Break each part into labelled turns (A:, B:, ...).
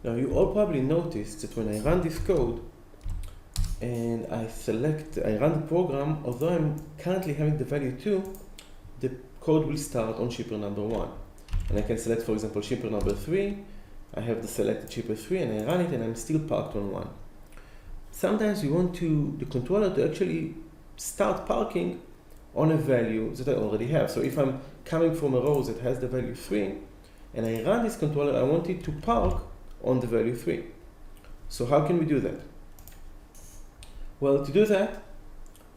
A: Now you all probably noticed that when I run this code and I run the program, although I'm currently having the value 2, the code will start on shipper number 1. And I can select, for example, shipper number 3. I have the selected shipper 3 and I run it and I'm still parked on 1. Sometimes we want the controller to actually start parking on a value that I already have. So if I'm coming from a row that has the value 3 and I run this controller, I want it to park on the value 3. So how can we do that? Well, to do that,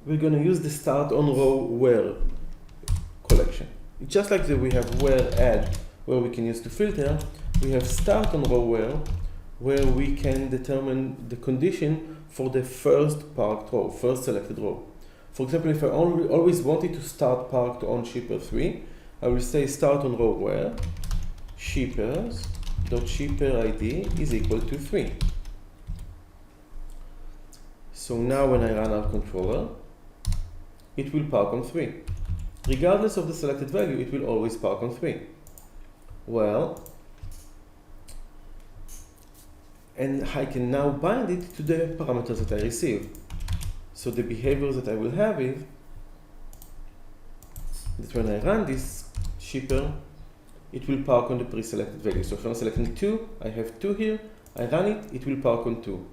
A: we're going to use the start on row where collection. It's just like that we have where add, where we can use to filter. We have start on row where we can determine the condition for the first parked row, first selected row. For example, if I always wanted to start parked on shipper 3, I will say start on row where shippers.shipper ID is equal to 3. So now when I run our controller, it will park on 3. Regardless of the selected value, it will always park on 3. Well, and I can now bind it to the parameters that I receive. So the behavior that I will have is that when I run this shipper, it will park on the pre-selected value. So if I'm selecting 2, I have 2 here, I run it, it will park on 2.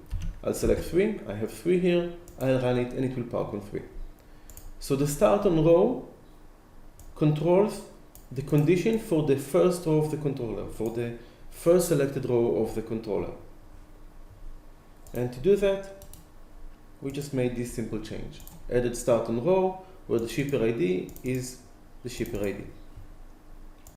A: I'll select 3, I have 3 here, I'll run it and it will park on 3. So the start on row controls the condition for the first row of the controller, for the first selected row of the controller. And to do that, we just made this simple change. Added start on row where the shipper ID is the shipper ID.